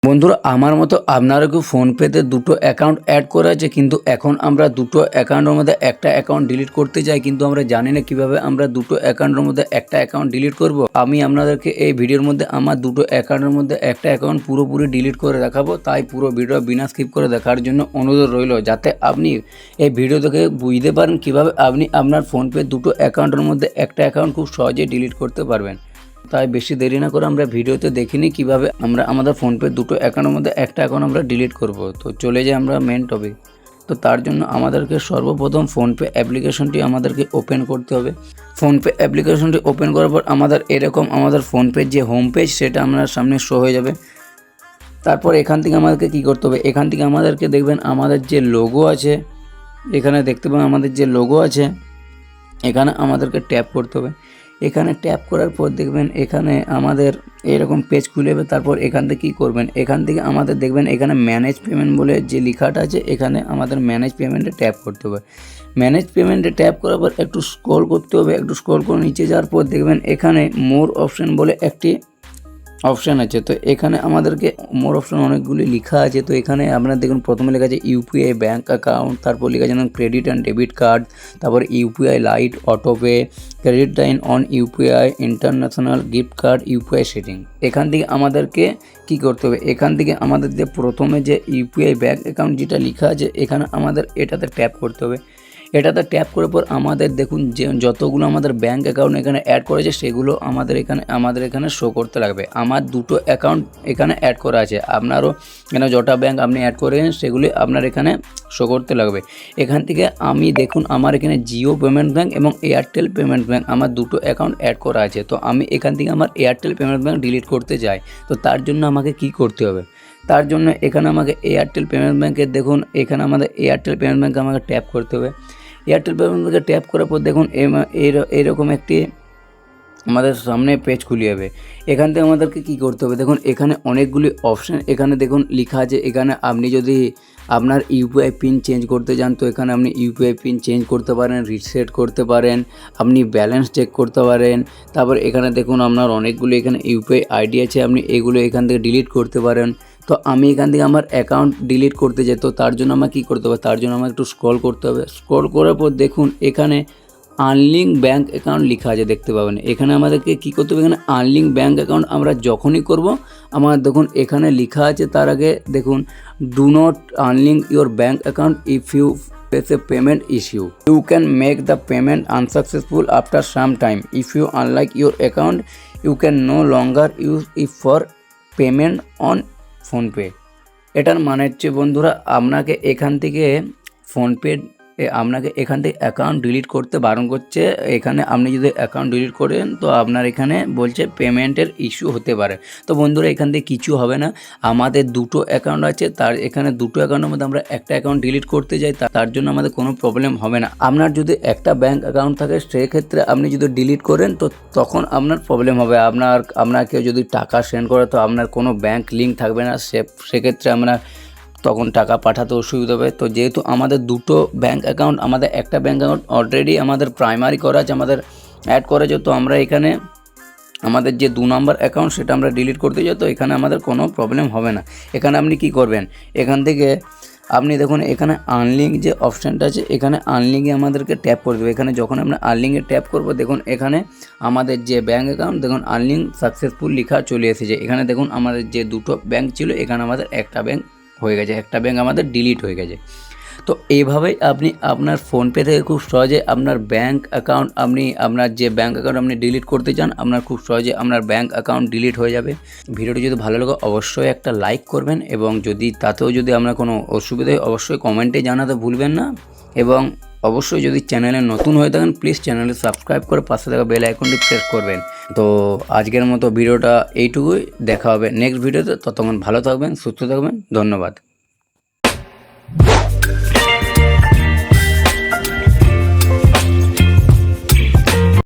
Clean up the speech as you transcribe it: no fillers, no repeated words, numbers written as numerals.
বন্ধুরা আমার মতো আপনারও কি ফোনপেতে দুটো অ্যাকাউন্ট অ্যাড করা আছে, কিন্তু এখন আমরা দুটো অ্যাকাউন্টের মধ্যে একটা অ্যাকাউন্ট ডিলিট করতে চাই, কিন্তু আমরা জানি না কিভাবে আমরা দুটো অ্যাকাউন্টের মধ্যে একটা অ্যাকাউন্ট ডিলিট করব। আমি আপনাদেরকে এই ভিডিওর মধ্যে আমার দুটো অ্যাকাউন্টের মধ্যে একটা অ্যাকাউন্ট পুরোপুরি ডিলিট করে দেখাবো। তাই পুরো ভিডিও বিনা স্কিপ করে দেখার জন্য অনুরোধ রইল, যাতে আপনি এই ভিডিও থেকে বুঝতে পারেন কিভাবে আপনি আপনার ফোনপে দুটো অ্যাকাউন্টের মধ্যে একটা অ্যাকাউন্ট খুব সহজে ডিলিট করতে পারবেন। তাই বেশি দেরি না করে আমরা ভিডিওতে দেখিনি কিভাবে আমরা আমাদের ফোনপে দুটো অ্যাকাউন্টের মধ্যে একটা অ্যাকাউন্ট আমরা ডিলিট করব। তো চলে যাই আমরা মেন টপিক। তো তার জন্য আমাদেরকে সর্বপ্রথম ফোনপে অ্যাপ্লিকেশনটি আমাদেরকে ওপেন করতে হবে। ফোনপে অ্যাপ্লিকেশনটি ওপেন করার পর আমাদের এরকম আমাদের ফোনপের যে হোম পেজ সেটা আপনার সামনে শো হয়ে যাবে। তারপর এখান থেকে আমাদেরকে কী করতে হবে, এখান থেকে আমাদেরকে দেখবেন আমাদের যে লোগো আছে, এখানে দেখতে পাবেন আমাদের যে লোগো আছে, এখানে আমাদেরকে ট্যাপ করতে হবে। এখানে ট্যাপ করার পর দেখবেন এখানে আমাদের এরকম পেজ খুলে যাবে। তারপর এখান থেকে কী করবেন, এখান থেকে আমাদের দেখবেন এখানে ম্যানেজ পেমেন্ট বলে যে লেখাটা আছে, এখানে আমাদের ম্যানেজ পেমেন্টে ট্যাপ করতে হবে। ম্যানেজ পেমেন্টে ট্যাপ করার পর একটু স্ক্রল করতে হবে। একটু স্ক্রল করে নিচে যাওয়ার পর দেখবেন এখানে মোর অপশন বলে একটি অপশান আছে। তো এখানে আমাদেরকে মোর অপশান অনেকগুলি লেখা আছে। তো এখানে আপনারা দেখুন প্রথমে লেখা আছে ইউপিআই ব্যাঙ্ক অ্যাকাউন্ট, তারপর লেখা আছে ক্রেডিট অ্যান্ড ডেবিট কার্ড, তারপর UPI lite, autopay, credit line on UPI, international gift card, UPI setting. এখান থেকে আমাদেরকে কী করতে হবে, এখান থেকে আমাদের যে প্রথমে যে ইউপিআই ব্যাঙ্ক অ্যাকাউন্ট যেটা লেখা আছে, এখানে আমাদের এটাতে ট্যাপ করতে হবে। এটাতে ট্যাপ করার পর আমাদের দেখুন যে যতগুলো আমাদের ব্যাঙ্ক অ্যাকাউন্ট এখানে অ্যাড করেছে সেগুলো আমাদের এখানে শো করতে লাগবে। আমার দুটো অ্যাকাউন্ট এখানে অ্যাড করা আছে, আপনারও এখানে যটা ব্যাঙ্ক আপনি অ্যাড করেছেন সেগুলি আপনার এখানে শো করতে লাগবে। এখান থেকে আমি দেখুন আমার এখানে জিও পেমেন্ট ব্যাঙ্ক এবং এয়ারটেল পেমেন্ট ব্যাঙ্ক আমার দুটো অ্যাকাউন্ট অ্যাড করা আছে। তো আমি এখান থেকে আমার এয়ারটেল পেমেন্ট ব্যাঙ্ক ডিলিট করতে চাই। তো তার জন্য আমাকে কি করতে হবে, তার জন্য এখানে আমাকে এয়ারটেল পেমেন্ট ব্যাঙ্কের দেখুন এখানে আমাদের এয়ারটেল পেমেন্ট ব্যাঙ্কে আমাকে ট্যাপ করতে হবে। এয়ারটেল পেমেন্ট ব্যাঙ্কে ট্যাপ করার পর দেখুন এরকম একটি আমাদের সামনে পেজ খুলে যাবে। এখান থেকে আমাদেরকে কী করতে হবে, দেখুন এখানে অনেকগুলি অপশান এখানে দেখুন লেখা আছে। এখানে আপনি যদি আপনার ইউপিআই পিন চেঞ্জ করতে চান তো এখানে আপনি ইউপিআই পিন চেঞ্জ করতে পারেন, রিসেট করতে পারেন, আপনি ব্যালেন্স চেক করতে পারেন। তারপর এখানে দেখুন আপনার অনেকগুলো এখানে ইউপিআই আইডি আছে, আপনি এগুলো এখান থেকে ডিলিট করতে পারেন। তো আমি এখান থেকে আমার অ্যাকাউন্ট ডিলিট করতে চাই, তো তার জন্য আমার কী করতে হবে, তার জন্য আমার একটু স্ক্রল করতে হবে। স্ক্রল করার পর দেখুন এখানে আনলিঙ্ক ব্যাঙ্ক অ্যাকাউন্ট লেখা আছে, দেখতে পাবেন। এখানে আমাদেরকে কী করতে হবে, এখানে আনলিঙ্ক ব্যাঙ্ক অ্যাকাউন্ট আমরা যখনই করব আমার দেখুন এখানে লেখা আছে, তার আগে দেখুন do not unlink your bank account if you face a payment issue. You can make the payment unsuccessful after some time. If you unlike your account, you can no longer use it for payment on PhonePe. এটার মানে হচ্ছে বন্ধুরা আপনাকে এখান থেকে account delete করতে বারণ করছে। এখানে আপনি যদি অ্যাকাউন্ট ডিলিট করেন তো আপনার এখানে বলছে পেমেন্টের ইস্যু হতে পারে। তো বন্ধুরা এখান থেকে কিছু হবে না, আমাদের দুটো অ্যাকাউন্ট আছে, তার এখানে দুটো অ্যাকাউন্টের মধ্যে আমরা একটা অ্যাকাউন্ট ডিলিট করতে যাই, তার জন্য আমাদের কোনো প্রবলেম হবে না। আপনার যদি একটা ব্যাঙ্ক অ্যাকাউন্ট থাকে সেক্ষেত্রে আপনি যদি ডিলিট করেন তো তখন আপনার প্রবলেম হবে। আপনাকে যদি টাকা সেন্ড করে তো আপনার কোনো ব্যাঙ্ক লিঙ্ক থাকবে না, সেক্ষেত্রে আমরা তখন টাকা পাঠাতে অসুবিধা হবে। তো যেহেতু আমাদের দুটো ব্যাঙ্ক অ্যাকাউন্ট, আমাদের একটা ব্যাঙ্ক অ্যাকাউন্ট অলরেডি আমাদের প্রাইমারি করা আছে, আমাদের অ্যাড করা আছে, তো আমরা এখানে আমাদের যে 2 নম্বর অ্যাকাউন্ট সেটা আমরা ডিলিট করতে যাই, তো এখানে আমাদের কোনো প্রবলেম হবে না। এখানে আপনি কি করবেন, এখান থেকে আপনি দেখুন এখানে আনলিঙ্ক যে অপশানটা আছে, এখানে আনলিঙ্কে আমাদেরকে ট্যাপ করে দেবে। এখানে যখন আমরা আনলিঙ্কে ট্যাপ করব দেখুন এখানে আমাদের যে ব্যাঙ্ক অ্যাকাউন্ট দেখুন আনলিঙ্ক সাকসেসফুল লেখা চলে এসেছে। এখানে দেখুন আমাদের যে দুটো ব্যাঙ্ক ছিল এখানে আমাদের একটা ব্যাঙ্ক হয়ে গেছে, একটা ব্যাঙ্ক আমাদের ডিলিট হয়ে গেছে। তো এইভাবেই আপনি আপনার ফোনপে থেকে খুব সহজে আপনার ব্যাঙ্ক অ্যাকাউন্ট আপনার যে ব্যাঙ্ক অ্যাকাউন্ট আপনি ডিলিট করতে চান আপনার খুব সহজে আপনার ব্যাঙ্ক অ্যাকাউন্ট ডিলিট হয়ে যাবে। ভিডিওটি যদি ভালো লাগে অবশ্যই একটা লাইক করবেন, এবং তাতেও যদি আপনার কোনো অসুবিধা হয় অবশ্যই কমেন্টে জানাতে ভুলবেন না। এবং অবশ্যই যদি চ্যানেলে নতুন হয়ে থাকেন প্লিজ চ্যানেলে সাবস্ক্রাইব করে পাশে থাকা বেল আইকনটি প্রেস করবেন। তো আজকের মতো ভিডিওটা এইটুকুই, দেখা হবে নেক্সট ভিডিওতে। ততক্ষণ ভালো থাকবেন, সুস্থ থাকবেন, ধন্যবাদ।